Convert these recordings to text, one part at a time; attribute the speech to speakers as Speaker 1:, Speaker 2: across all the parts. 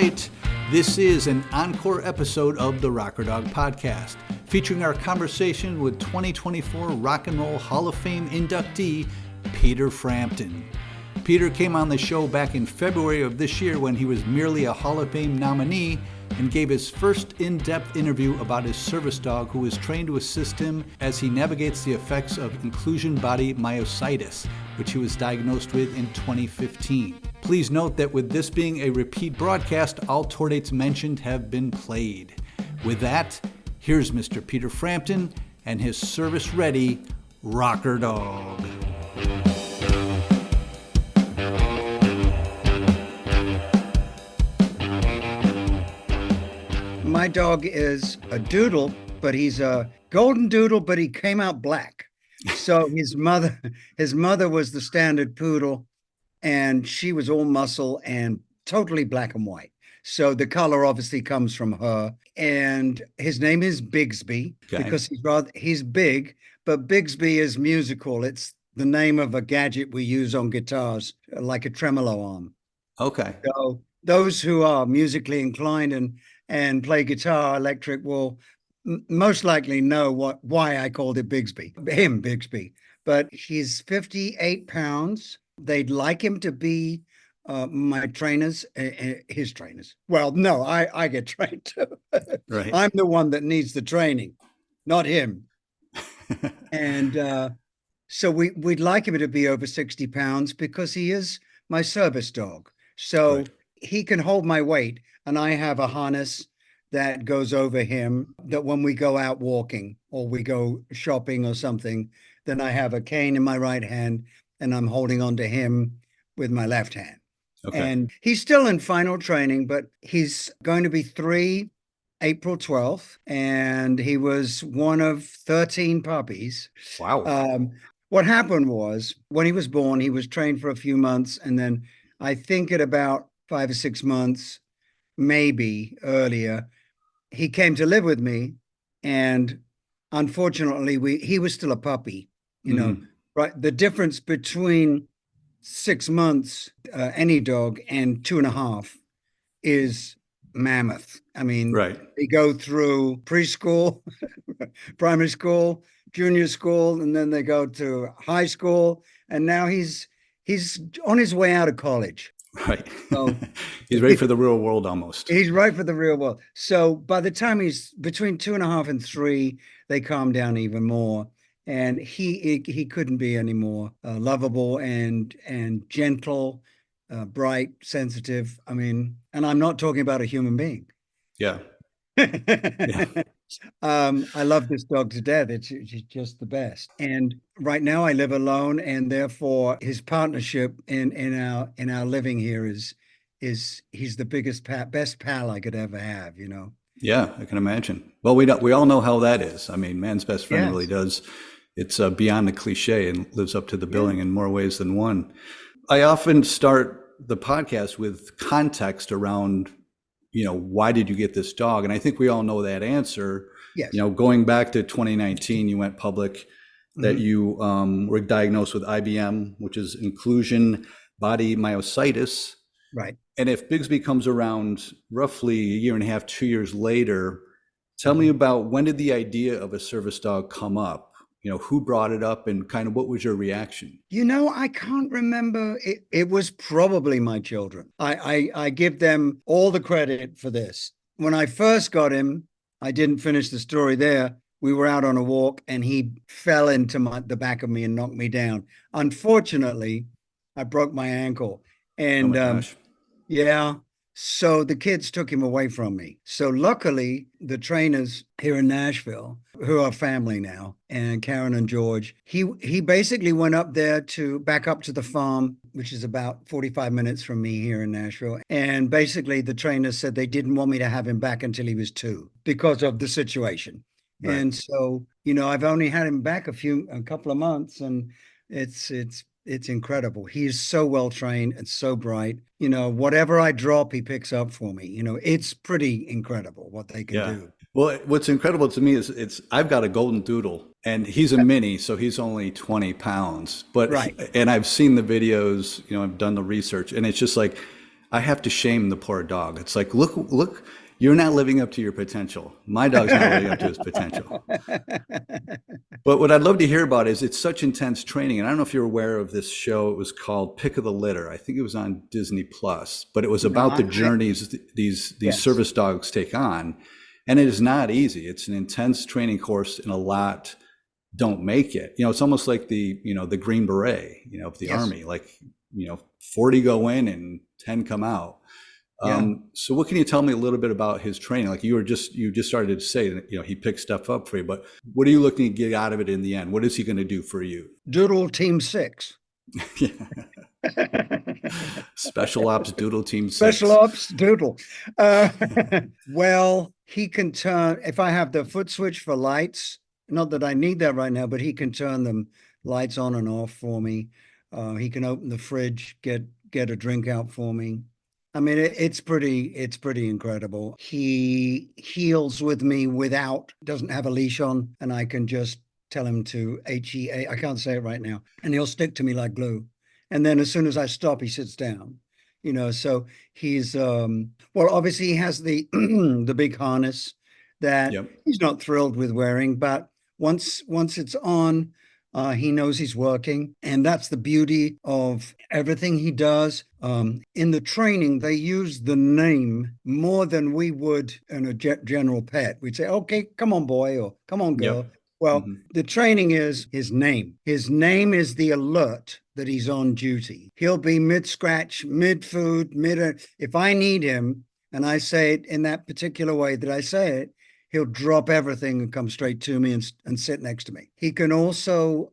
Speaker 1: right. This is an encore episode of the Rocker Dog Podcast, featuring our conversation with 2024 Rock and Roll Hall of Fame inductee, Peter Frampton. Peter came on the show back in February of this year when he was merely a Hall of Fame nominee and gave his first in-depth interview about his service dog who is trained to assist him as he navigates the effects of Inclusion Body Myositis, which he was diagnosed with in 2015. Please note that with this being a repeat broadcast, all tour dates mentioned have been played. With that, here's Mr. Peter Frampton and his service-ready Rocker Dog.
Speaker 2: My dog is a doodle, but he's a golden doodle, but he came out black. So his mother was the standard poodle, and she was all muscle and totally black and white. So the color obviously comes from her. And his name is Bigsby because he's big, but Bigsby is musical. It's the name of a gadget we use on guitars, like a tremolo arm.
Speaker 1: Okay.
Speaker 2: So those who are musically inclined and play guitar electric will most likely know why I called it Bigsby. But he's 58 pounds. They'd like him to be my trainers, his trainers. Well, no, I get trained too.
Speaker 1: Right.
Speaker 2: I'm the one that needs the training, not him. And so we'd like him to be over 60 pounds because he is my service dog. So
Speaker 1: right.
Speaker 2: He can hold my weight, and I have a harness that goes over him that when we go out walking or we go shopping or something, then I have a cane in my right hand and I'm holding on to him with my left hand. Okay. And he's still in final training, but he's going to be 3 April 12th, and he was one of 13 puppies.
Speaker 1: Wow.
Speaker 2: What happened was when he was born, he was trained for a few months, and then I think at about 5 or 6 months, maybe earlier, he came to live with me, and unfortunately, he was still a puppy. You know, right? The difference between 6 months, any dog, and 2.5 is mammoth. I mean,
Speaker 1: right.
Speaker 2: They go through preschool, primary school, junior school, and then they go to high school, and now he's on his way out of college.
Speaker 1: Right. So he's ready for the real world almost.
Speaker 2: He's right for the real world. So by the time he's between 2.5 and 3, they calm down even more. And he couldn't be any more lovable and gentle, bright, sensitive. I mean, and I'm not talking about a human being.
Speaker 1: Yeah.
Speaker 2: Yeah. I love this dog to death. It's just the best. And right now I live alone, and therefore his partnership in our living here is he's the best pal I could ever have, you know.
Speaker 1: Yeah, I can imagine. Well, we all know how that is. I mean, man's best friend really does. It's beyond the cliche and lives up to the billing in more ways than one. I often start the podcast with context around, you know, why did you get this dog? And I think we all know that answer.
Speaker 2: Yes.
Speaker 1: You know, going back to 2019, you went public that you were diagnosed with IBM, which is Inclusion Body Myositis.
Speaker 2: Right.
Speaker 1: And if Bigsby comes around roughly a year and a half, 2 years later, tell me about when did the idea of a service dog come up? You know, who brought it up and kind of what was your reaction?
Speaker 2: You know, I can't remember. It was probably my children. I give them all the credit for this. When I first got him, I didn't finish the story there. We were out on a walk and he fell into the back of me and knocked me down. Unfortunately, I broke my ankle. And yeah, so the kids took him away from me. So luckily, the trainers here in Nashville, who are family now, and Karen and George, he basically went up there back up to the farm, which is about 45 minutes from me here in Nashville. And basically the trainers said they didn't want me to have him back until he was 2 because of the situation. Right. And so, you know, I've only had him back a couple of months, and it's incredible. He is so well trained and so bright. You know, whatever I drop, he picks up for me. You know, it's pretty incredible what they can do.
Speaker 1: Well, what's incredible to me is I've got a golden doodle, and he's a mini, so he's only 20 pounds. But and I've seen the videos, you know, I've done the research, and it's just like I have to shame the poor dog. It's like, look, you're not living up to your potential. My dog's not living up to his potential. But what I'd love to hear about is it's such intense training. And I don't know if you're aware of this show. It was called Pick of the Litter. I think it was on Disney Plus, but it was about the journeys these
Speaker 2: Yes.
Speaker 1: service dogs take on. And it is not easy. It's an intense training course, and a lot don't make it. It's almost like the Green Beret, of the
Speaker 2: Yes.
Speaker 1: Army, like, 40 go in and 10 come out.
Speaker 2: Yeah.
Speaker 1: So what can you tell me a little bit about his training? Like you just started to say that, he picks stuff up for you, but what are you looking to get out of it in the end? What is he going to do for you?
Speaker 2: Doodle Team 6.
Speaker 1: Special Ops Doodle Team 6.
Speaker 2: Special Ops Doodle. Well, he can turn, if I have the foot switch for lights, not that I need that right now, but he can turn them lights on and off for me. He can open the fridge, get a drink out for me. I mean, it's pretty incredible. He heals with me doesn't have a leash on, and I can just tell him to HEA. I can't say it right now. And he'll stick to me like glue. And then as soon as I stop, he sits down. So he's well, obviously he has the the big harness that he's not thrilled with wearing, but once it's on, he knows he's working, and that's the beauty of everything he does. In the training, they use the name more than we would in a general pet. We'd say, "Okay, come on, boy," or "Come on, girl."
Speaker 1: Yep.
Speaker 2: Well, the training is his name. His name is the alert that he's on duty. He'll be mid-scratch, mid-food, if I need him, and I say it in that particular way that I say it, he'll drop everything and come straight to me and sit next to me. He can also,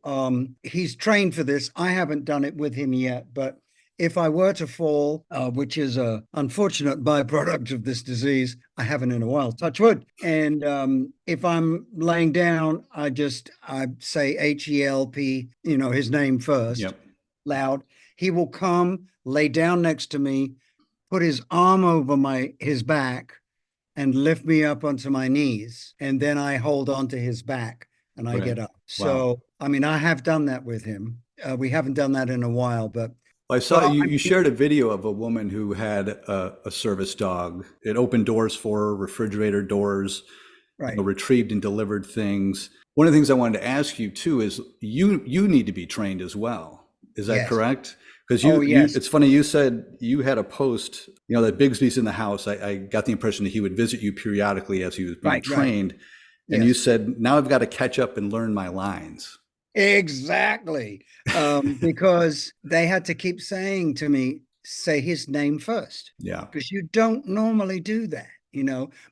Speaker 2: he's trained for this. I haven't done it with him yet, but if I were to fall, which is a unfortunate byproduct of this disease, I haven't in a while, touch wood. And if I'm laying down, I say HELP, his name first, loud. He will come, lay down next to me, put his arm over his back, and lift me up onto my knees. And then I hold on to his back and I get up. So, I mean, I have done that with him. We haven't done that in a while, but.
Speaker 1: I saw you shared a video of a woman who had a service dog. It opened doors for her, refrigerator doors, retrieved and delivered things. One of the things I wanted to ask you too is you need to be trained as well. Is that correct? Because it's funny, you said you had a post, that Bigsby's in the house. I got the impression that he would visit you periodically as he was being trained. And you said, now I've got to catch up and learn my lines.
Speaker 2: Exactly. Because they had to keep saying to me, say his name first.
Speaker 1: Yeah.
Speaker 2: Because you don't normally do that.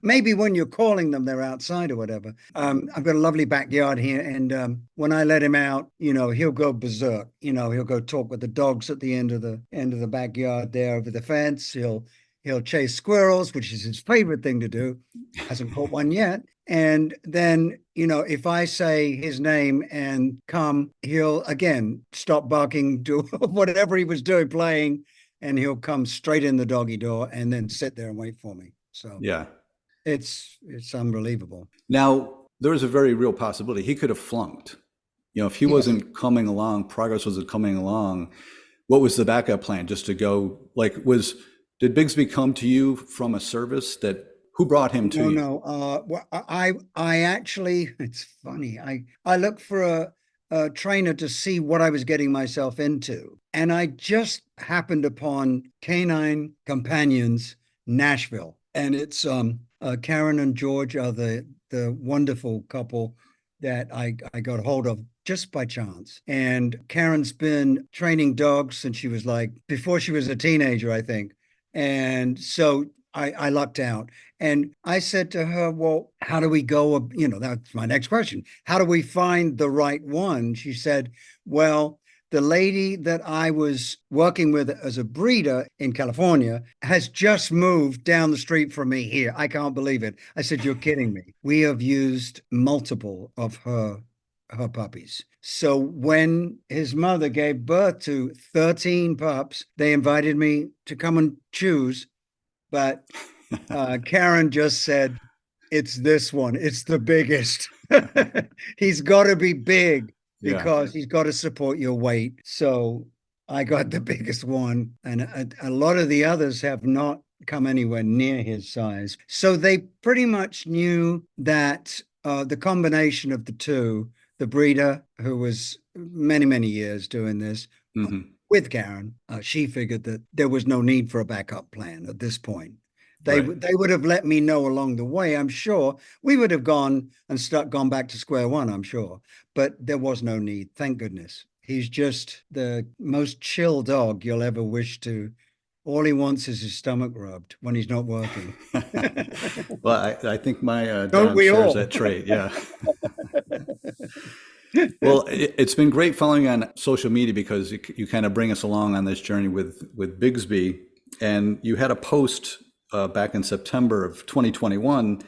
Speaker 2: Maybe when you're calling them, they're outside or whatever. I've got a lovely backyard here. And when I let him out, he'll go berserk. He'll go talk with the dogs at the end of the backyard there over the fence. He'll chase squirrels, which is his favorite thing to do. Hasn't caught one yet. And then, if I say his name and come, he'll again stop barking, do whatever he was doing, playing, and he'll come straight in the doggy door and then sit there and wait for me. So it's unbelievable.
Speaker 1: Now, there was a very real possibility he could have flunked. If he wasn't coming along, progress wasn't coming along, what was the backup plan? Just to go, did Bigsby come to you from a service who brought him to you?
Speaker 2: No. Well, I actually, it's funny. I looked for a trainer to see what I was getting myself into. And I just happened upon Canine Companions, Nashville. And it's Karen and George are the wonderful couple that I got hold of just by chance. And Karen's been training dogs since she was before she was a teenager, I think. And so I lucked out. And I said to her, well, how do we go? That's my next question. How do we find the right one? She said, well, the lady that I was working with as a breeder in California has just moved down the street from me here. I can't believe it. I said, you're kidding me. We have used multiple of her puppies. So when his mother gave birth to 13 pups, they invited me to come and choose. But Karen just said, it's this one. It's the biggest. He's got to be big because he's got to support your weight. So I got the biggest one, and a lot of the others have not come anywhere near his size. So they pretty much knew that the combination of the two, the breeder, who was many, many years doing this with Karen, she figured that there was no need for a backup plan at this point. They would have let me know along the way, I'm sure. We would have gone back to square one, I'm sure. But there was no need, thank goodness. He's just the most chill dog you'll ever wish to. All he wants is his stomach rubbed when he's not working.
Speaker 1: Well, I think my
Speaker 2: Don't
Speaker 1: dog
Speaker 2: we
Speaker 1: shares
Speaker 2: all?
Speaker 1: that trait. Yeah. Well, it's been great following on social media because you kind of bring us along on this journey with Bigsby. And you had a post back in September of 2021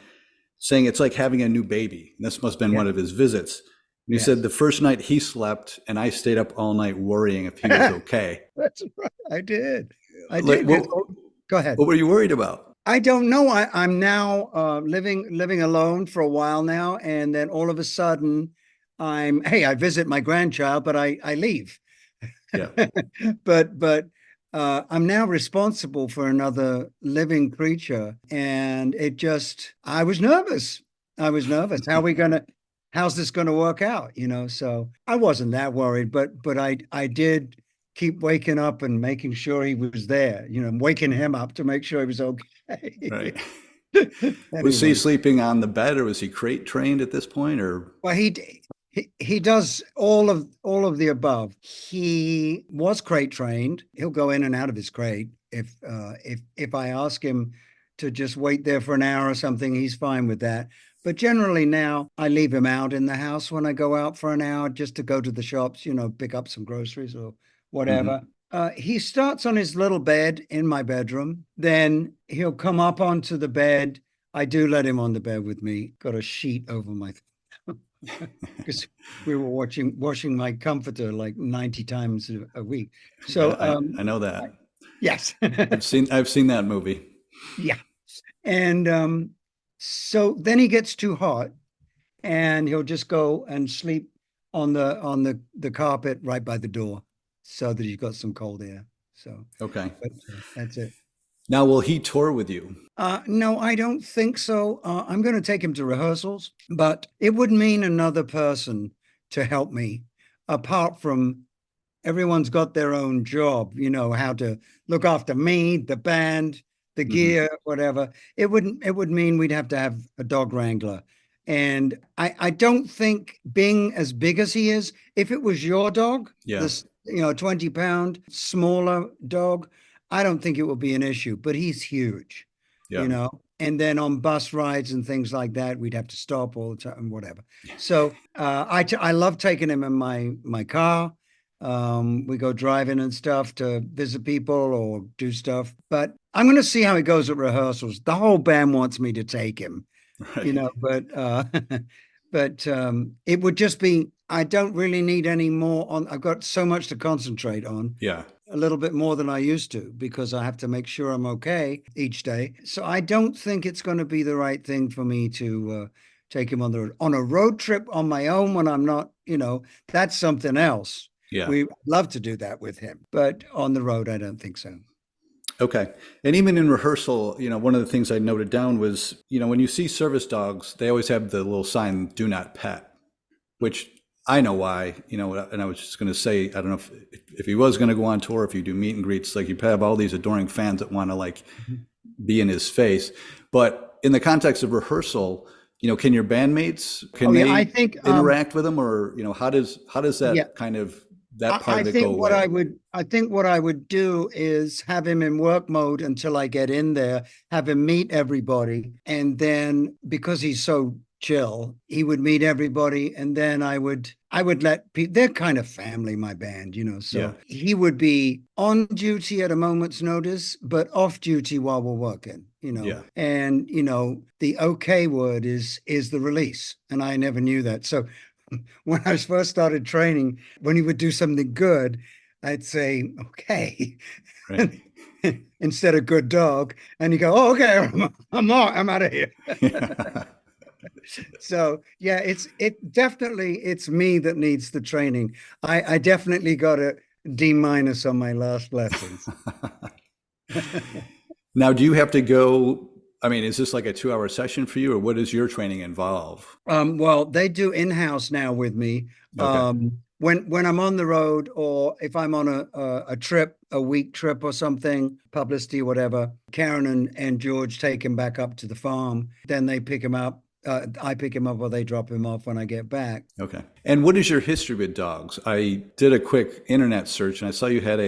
Speaker 1: saying it's like having a new baby. And this must have been one of his visits. And you said the first night he slept and I stayed up all night worrying if he was okay.
Speaker 2: That's right. I did. Go ahead.
Speaker 1: What were you worried about?
Speaker 2: I don't know. I'm now living alone for a while now. And then all of a sudden I visit my grandchild, but I leave.
Speaker 1: Yeah.
Speaker 2: But I'm now responsible for another living creature. And I was nervous. How's this going to work out? So I wasn't that worried, but I did keep waking up and making sure he was there, waking him up to make sure he was okay.
Speaker 1: Right.
Speaker 2: Anyway.
Speaker 1: Was he sleeping on the bed or was he crate trained at this point or?
Speaker 2: Well, he does all of the above. He was crate trained. He'll go in and out of his crate. If I ask him to just wait there for an hour or something, he's fine with that. But generally now I leave him out in the house when I go out for an hour just to go to the shops, pick up some groceries or whatever. He starts on his little bed in my bedroom. Then he'll come up onto the bed. I do let him on the bed with me. Got a sheet over my because we were washing my comforter like 90 times a week. So
Speaker 1: I know that.
Speaker 2: Yes.
Speaker 1: I've seen that movie.
Speaker 2: Yeah. And so then he gets too hot and he'll just go and sleep on the carpet right by the door so that he's got some cold air. So
Speaker 1: okay.
Speaker 2: That's it.
Speaker 1: Now, will he tour with you?
Speaker 2: No, I don't think so. I'm going to take him to rehearsals, but it would mean another person to help me, apart from everyone's got their own job, how to look after me, the band, the gear, whatever. It would mean we'd have to have a dog wrangler. And I don't think being as big as he is, if it was your dog, this 20-pound smaller dog, I don't think it will be an issue, but he's huge, and then on bus rides and things like that, we'd have to stop all the time, whatever. So I love taking him in my car. We go driving and stuff to visit people or do stuff, but I'm going to see how it goes at rehearsals. The whole band wants me to take him, but it would just be, I don't really need any more I've got so much to concentrate on.
Speaker 1: Yeah.
Speaker 2: A little bit more than I used to because I have to make sure I'm okay each day. So I don't think it's going to be the right thing for me to take him on a road trip on my own when I'm not, that's something else.
Speaker 1: Yeah.
Speaker 2: We love to do that with him, but on the road, I don't think so.
Speaker 1: Okay. And even in rehearsal, one of the things I noted down was, when you see service dogs, they always have the little sign, "Do not pet," which I know why, and I was just going to say, I don't know if he was going to go on tour, if you do meet and greets, like you have all these adoring fans that want to be in his face. But in the context of rehearsal, can your bandmates, I think, interact with him or, how does that kind of, that part of it go away?
Speaker 2: I think what I would do is have him in work mode until I get in there, have him meet everybody. And then because he's so chill, he would meet everybody. And then I would let people, they're kind of family, my band, so he would be on duty at a moment's notice, but off duty while we're working, and, the okay word is the release. And I never knew that. So when I first started training, when he would do something good, I'd say, okay, right. Instead of good dog. And you go, oh, okay, I'm out of here. So yeah, it's me that needs the training. I definitely got to D minus on my last lessons.
Speaker 1: Now, do you have to go? I mean, is this like a 2 hour session for you, or what does your training involve?
Speaker 2: Well, they do in-house now with me.
Speaker 1: Okay.
Speaker 2: When I'm on the road or if I'm on a trip, a week trip or something, publicity, whatever, Karen and George take him back up to the farm. Then they pick him up. I pick him up or they drop him off when I get back.
Speaker 1: Okay. And what is your history with dogs? I did a quick internet search and I saw you had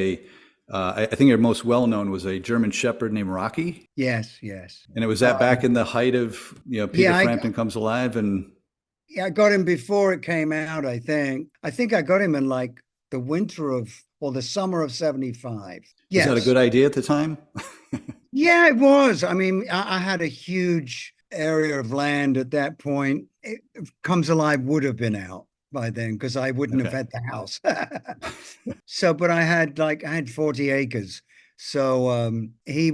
Speaker 1: I think your most well known was a German Shepherd named Rocky.
Speaker 2: Yes, yes.
Speaker 1: And it was that back in the height of, Peter
Speaker 2: Yeah,
Speaker 1: Frampton Comes Alive. And
Speaker 2: I got him before it came out, I think. I think I got him in like the winter of or the summer of 75.
Speaker 1: was that a
Speaker 2: Yes.
Speaker 1: good idea at the time?
Speaker 2: Yeah, it was. I mean, I had a huge area of land at that point. Comes Alive would have been out by then because I wouldn't have
Speaker 1: Okay.
Speaker 2: had the house. So, but I had 40 acres. So he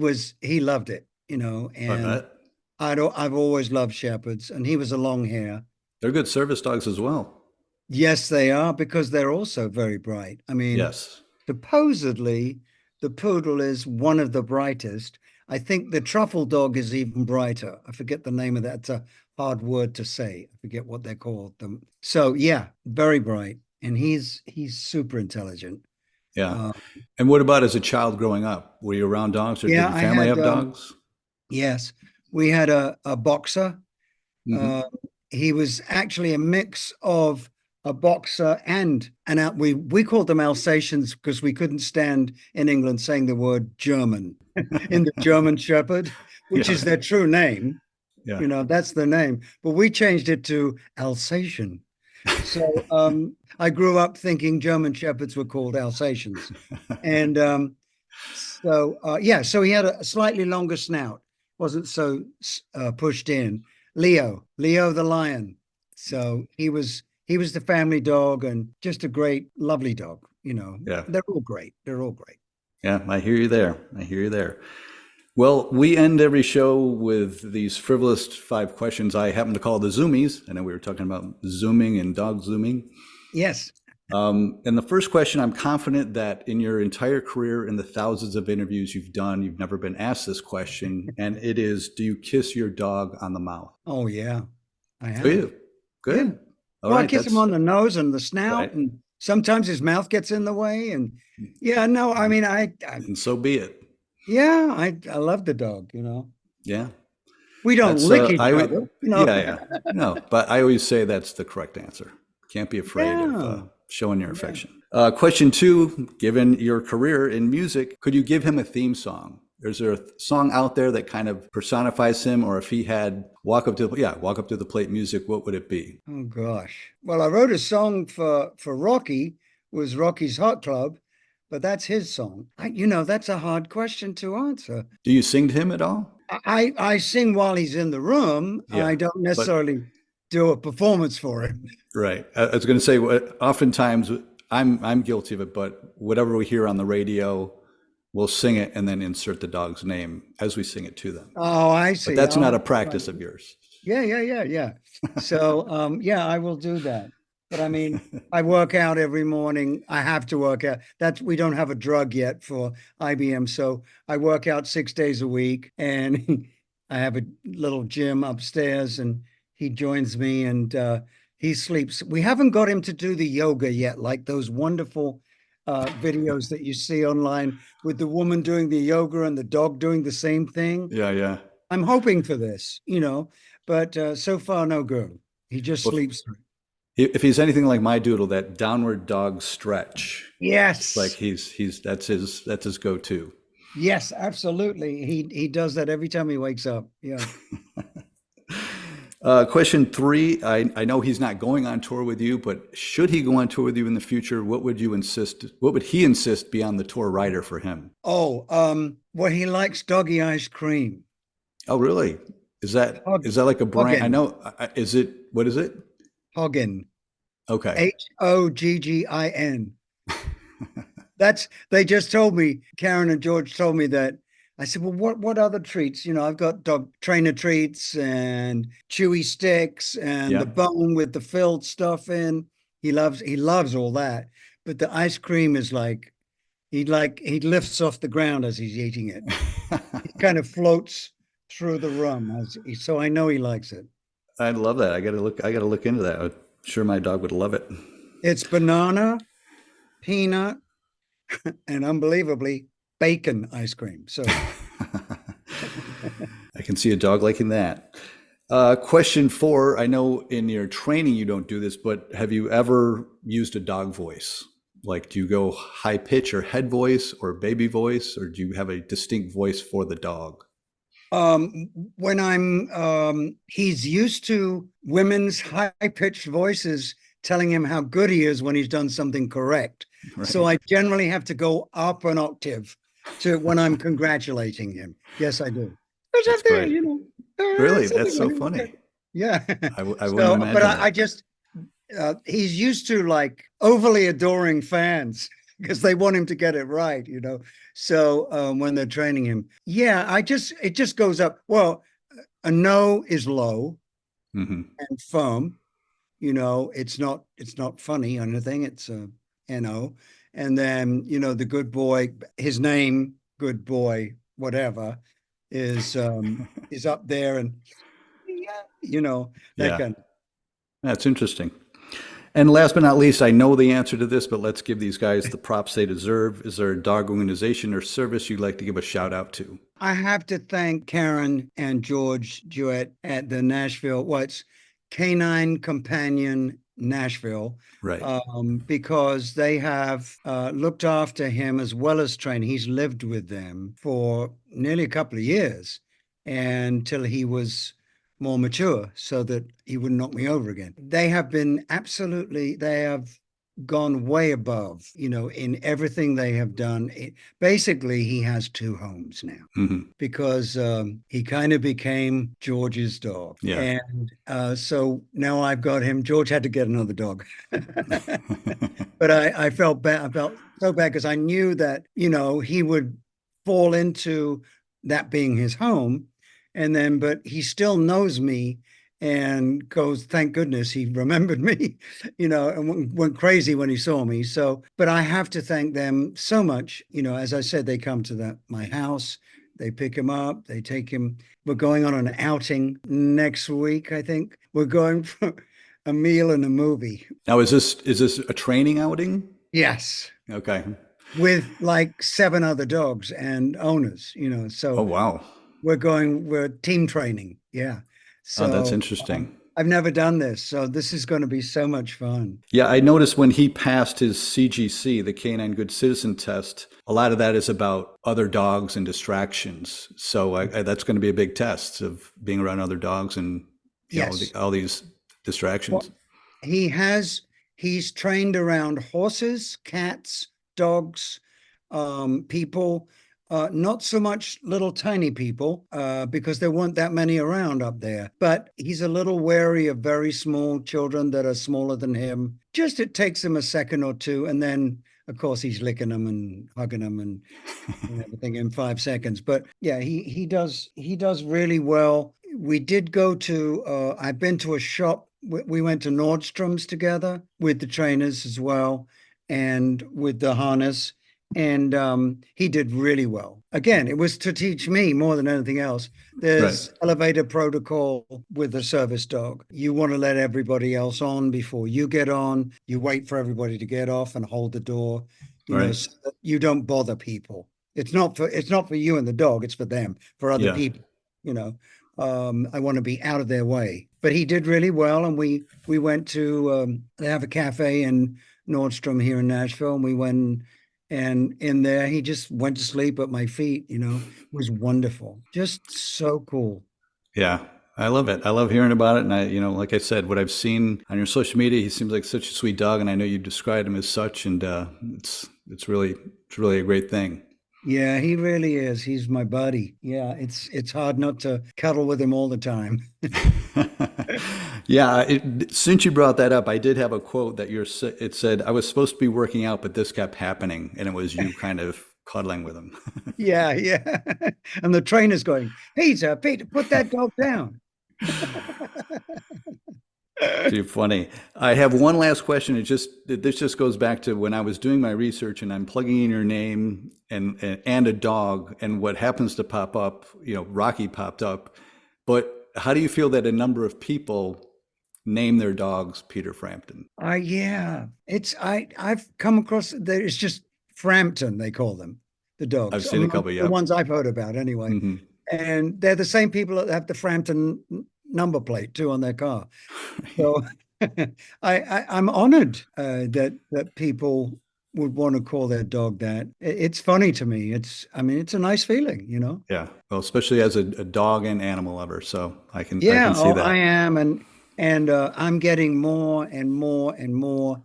Speaker 2: loved it,
Speaker 1: I
Speaker 2: and
Speaker 1: bet.
Speaker 2: I've always loved shepherds, and he was a long hair.
Speaker 1: They're good service dogs as well.
Speaker 2: Yes, they are because they're also very bright. I mean,
Speaker 1: Yes.
Speaker 2: supposedly the poodle is one of the brightest. I think the truffle dog is even brighter. I forget the name of that. It's a hard word to say. I forget what they're called. So yeah, very bright. And he's super intelligent.
Speaker 1: Yeah.
Speaker 2: Uh,
Speaker 1: And what about as a child growing up? Were you around dogs or did
Speaker 2: yeah,
Speaker 1: your
Speaker 2: I
Speaker 1: family
Speaker 2: had
Speaker 1: have dogs?
Speaker 2: yes, we had a boxer.
Speaker 1: Hmm.
Speaker 2: Uh, he was actually a mix of a boxer and we called them Alsatians because we couldn't stand in England saying the word German in the German Shepherd, which
Speaker 1: Yeah.
Speaker 2: is their true name.
Speaker 1: Yeah.
Speaker 2: That's the name. But we changed it to Alsatian. So I grew up thinking German Shepherds were called Alsatians. And so he had a slightly longer snout, wasn't so pushed in. Leo the lion. So he was the family dog and just a great, lovely dog.
Speaker 1: Yeah.
Speaker 2: They're all great. They're all great.
Speaker 1: Yeah. I hear you there. I hear you there. Well, we end every show with these frivolous 5 questions I happen to call the zoomies. I know we were talking about zooming and dog zooming.
Speaker 2: Yes.
Speaker 1: And the first question, I'm confident that in your entire career, in the thousands of interviews you've done, you've never been asked this question. And it is, do you kiss your dog on the mouth?
Speaker 2: Oh yeah, I
Speaker 1: Do
Speaker 2: have.
Speaker 1: you?
Speaker 2: Yeah.
Speaker 1: Good. All
Speaker 2: Well, I
Speaker 1: right.
Speaker 2: kiss him
Speaker 1: That's
Speaker 2: on the nose and the snout,
Speaker 1: right.
Speaker 2: and sometimes his mouth gets in the way. And yeah, no, I mean,
Speaker 1: And so be it.
Speaker 2: yeah, I love the dog.
Speaker 1: Yeah.
Speaker 2: We don't
Speaker 1: That's,
Speaker 2: lick each
Speaker 1: I would,
Speaker 2: other.
Speaker 1: yeah, yeah. No, but I always say that's the correct answer. Can't be afraid of
Speaker 2: Yeah,
Speaker 1: showing your
Speaker 2: yeah.
Speaker 1: affection. Question 2, given your career in music, could you give him a theme song? Is there a song out there that kind of personifies him? Or if he had Walk Up to the Plate music, what would it be?
Speaker 2: Oh gosh. Well, I wrote a song for Rocky, was Rocky's Hot Club, but that's his song. That's a hard question to answer.
Speaker 1: Do you sing to him at all?
Speaker 2: I sing while he's in the room.
Speaker 1: Yeah,
Speaker 2: I don't
Speaker 1: but
Speaker 2: necessarily do a performance for him.
Speaker 1: right. I was going to say, oftentimes I'm guilty of it, but whatever we hear on the radio, we'll sing it and then insert the dog's name as we sing it to them.
Speaker 2: Oh, I
Speaker 1: But
Speaker 2: see.
Speaker 1: that's not a
Speaker 2: Oh, right.
Speaker 1: practice of yours.
Speaker 2: Yeah. So, yeah, I will do that. But I mean, I work out every morning. I have to work out. We don't have a drug yet for IBM. So I work out 6 days a week and I have a little gym upstairs and he joins me and he sleeps. We haven't got him to do the yoga yet, like those wonderful videos that you see online with the woman doing the yoga and the dog doing the same thing.
Speaker 1: Yeah, yeah.
Speaker 2: I'm hoping for this, but so far no good. He just
Speaker 1: Well,
Speaker 2: sleeps through.
Speaker 1: if he's anything like my doodle, that downward dog stretch, it's like
Speaker 2: Yes.
Speaker 1: he's that's his go-to.
Speaker 2: Yes, absolutely. He does that every time he wakes up. Yeah.
Speaker 1: Question 3, I know he's not going on tour with you, but should he go on tour with you in the future, what would he insist be on the tour rider for him?
Speaker 2: Oh, well, he likes doggy ice cream.
Speaker 1: Oh, really? Is that
Speaker 2: Hog,
Speaker 1: is that like a brand? I
Speaker 2: Hoggin,
Speaker 1: know. What is it?
Speaker 2: Hoggin,
Speaker 1: Okay.
Speaker 2: Hoggin. They just told me, Karen and George told me that. I said, well, what other treats? I've got dog trainer treats and chewy sticks and the
Speaker 1: Yeah.
Speaker 2: bone with the filled stuff in. He loves all that. but the ice cream is he lifts off the ground as he's eating it. He kind of floats through the room so I know he likes it.
Speaker 1: I love that. I gotta look into that. I'm sure my dog would love it.
Speaker 2: It's banana, peanut, and unbelievably bacon ice cream. So
Speaker 1: I can see a dog liking that. Question 4. I know in your training you don't do this, but have you ever used a dog voice? Like, do you go high pitch or head voice or baby voice, or do you have a distinct voice for the dog?
Speaker 2: when he's used to women's high pitched voices telling him how good he is when he's done something correct.
Speaker 1: Right.
Speaker 2: So I generally have to go up an octave to when I'm congratulating him. Yes, I do. There's
Speaker 1: That's
Speaker 2: up there,
Speaker 1: great.
Speaker 2: you know.
Speaker 1: Really? That's so funny.
Speaker 2: Yeah.
Speaker 1: I wouldn't
Speaker 2: So,
Speaker 1: imagine
Speaker 2: but
Speaker 1: that.
Speaker 2: I just he's used to like overly adoring fans because they want him to get it right, you know. So when they're training him, it just goes up. Well, a no is low
Speaker 1: Hmm.
Speaker 2: and firm. You know, it's not funny or anything. It's a no. And then the good boy, his name, good boy, whatever, is up there, and yeah, that
Speaker 1: Yeah,
Speaker 2: kind of.
Speaker 1: that's interesting. And last but not least, I know the answer to this, but let's give these guys the props they deserve. Is there a dog organization or service you'd like to give a shout out to?
Speaker 2: I have to thank Karen and George Jewett at the Nashville, what's Canine Companion Nashville,
Speaker 1: Right.
Speaker 2: because they have looked after him as well as trained. He's lived with them for nearly a couple of years until he was more mature so that he wouldn't knock me over again. They have gone way above, in everything they have done. Basically, he has two homes now
Speaker 1: Hmm.
Speaker 2: because he kind of became George's dog.
Speaker 1: Yeah.
Speaker 2: And so now I've got him. George had to get another dog. But I felt bad. I felt so bad because I knew that, he would fall into that being his home. But he still knows me and goes, thank goodness he remembered me, and went crazy when he saw me. So, but I have to thank them so much. As I said, they come to my house, they pick him up, they take him. We're going on an outing next week, I think. We're going for a meal and a movie.
Speaker 1: Now, is this a training outing?
Speaker 2: Yes.
Speaker 1: Okay.
Speaker 2: With like 7 other dogs and owners,
Speaker 1: Oh,
Speaker 2: so
Speaker 1: wow.
Speaker 2: we're team training. Yeah.
Speaker 1: Oh, that's
Speaker 2: So
Speaker 1: interesting.
Speaker 2: I've never done this. So this is going to be so much fun.
Speaker 1: Yeah, I noticed when he passed his CGC, the Canine Good Citizen test, a lot of that is about other dogs and distractions. So that's going to be a big test of being around other dogs and
Speaker 2: Yes.
Speaker 1: all these distractions.
Speaker 2: Well, he has, he's trained around horses, cats, dogs, people, not so much little tiny people, because there weren't that many around up there. But he's a little wary of very small children that are smaller than him. Just it takes him a second or two, and then of course he's licking them and hugging them and everything in 5 seconds. But yeah, he does really well. We did go to I've been to a shop. We went to Nordstrom's together with the trainers as well and with the harness. And he did really well. Again, it was to teach me more than anything else.
Speaker 1: Right.
Speaker 2: There's elevator protocol with the service dog. You want to let everybody else on before you get on. You wait for everybody to get off and hold the door,
Speaker 1: Right.
Speaker 2: so that you don't bother people. It's not for you and the dog, it's for them, for other
Speaker 1: Yeah.
Speaker 2: people, you know. I want to be out of their way. But he did really well, and we went to they have a cafe in Nordstrom here in Nashville, and we went, and in there he just went to sleep at my feet. It was wonderful, just so cool.
Speaker 1: Yeah. I love it. I love hearing about it. And like I said, what I've seen on your social media, he seems like such a sweet dog. And I know you described him as such. And it's really a great thing.
Speaker 2: Yeah, he really is. He's my buddy. Yeah, it's hard not to cuddle with him all the time.
Speaker 1: Yeah, since you brought that up, I did have a quote that it said, I was supposed to be working out, but this kept happening. And it was you kind of cuddling with him.
Speaker 2: Yeah, yeah. And the trainer's going, Peter, put that dog down.
Speaker 1: Too funny. I have one last question. This just goes back to when I was doing my research and I'm plugging in your name and a dog, and what happens to pop up, Rocky popped up. But how do you feel that a number of people name their dogs Peter Frampton?
Speaker 2: Yeah, I've come across that. It's just Frampton, they call them, the
Speaker 1: I've
Speaker 2: dogs.
Speaker 1: seen a couple,
Speaker 2: The
Speaker 1: yeah.
Speaker 2: ones I've heard about anyway.
Speaker 1: Hmm.
Speaker 2: And they're the same people that have the Frampton number plate too on their car. So I'm honored that people would want to call their dog that. It's funny to me. It's a nice feeling.
Speaker 1: Yeah. Well, especially as a dog and animal lover, so I
Speaker 2: Yeah,
Speaker 1: can see
Speaker 2: I
Speaker 1: that.
Speaker 2: am, and I'm getting more and more and more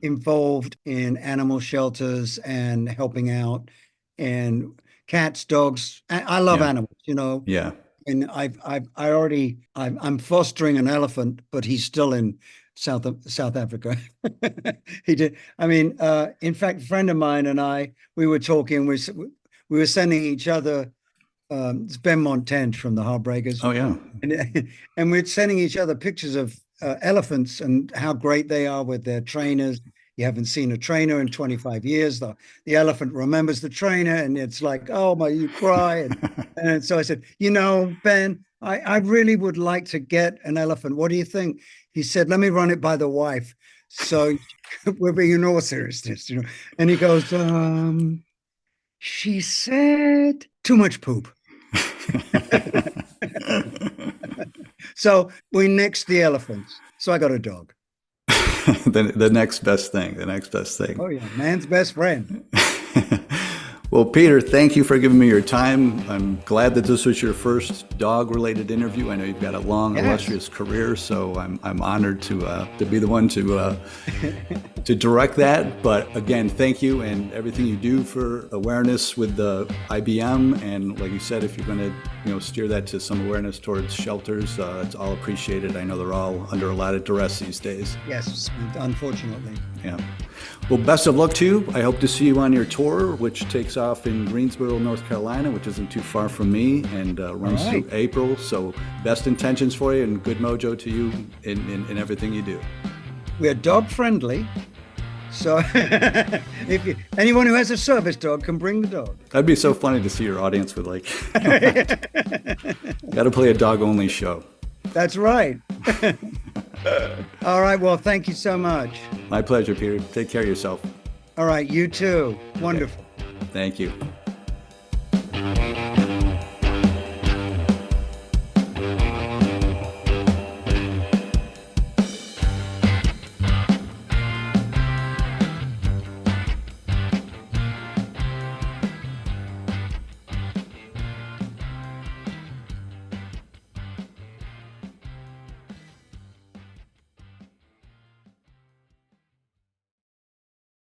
Speaker 2: involved in animal shelters and helping out, and cats, dogs. I love
Speaker 1: Yeah.
Speaker 2: animals.
Speaker 1: Yeah.
Speaker 2: And I'm fostering an elephant, but he's still in South Africa. He did. In fact, a friend of mine and we were talking. We were sending each other. It's Ben Montench from the Heartbreakers,
Speaker 1: Oh, yeah.
Speaker 2: and and we're sending each other pictures of elephants and how great they are with their trainers. You haven't seen a trainer in 25 years. The elephant remembers the trainer, and it's like, oh my, you cry. And so I said, Ben, I really would like to get an elephant. What do you think? He said, let me run it by the wife. So we're being in all seriousness. And he goes, she said too much poop. So we nixed the elephants. So I got a dog.
Speaker 1: The next best thing. The next best thing.
Speaker 2: Oh yeah, man's best friend.
Speaker 1: Well, Peter, thank you for giving me your time. I'm glad that this was your first dog-related interview. I know you've got a long,
Speaker 2: Yes.
Speaker 1: illustrious career, so I'm honored to be the one to direct that. But again, thank you, and everything you do for awareness with the IBM. And like you said, if you're going to steer that to some awareness towards shelters, it's all appreciated. I know they're all under a lot of duress these days.
Speaker 2: Yes, unfortunately.
Speaker 1: Yeah. Well, best of luck to you. I hope to see you on your tour, which takes off in Greensboro, North Carolina, which isn't too far from me, and runs
Speaker 2: All right.
Speaker 1: through April. So best intentions for you and good mojo to you in everything you do.
Speaker 2: We're dog friendly. So anyone who has a service dog can bring the dog.
Speaker 1: That'd be so funny to see your audience with got to play a dog only show.
Speaker 2: That's right. All right. Well, thank you so much.
Speaker 1: My pleasure, Peter. Take care of yourself.
Speaker 2: All right. You too. Wonderful.
Speaker 1: Thank you.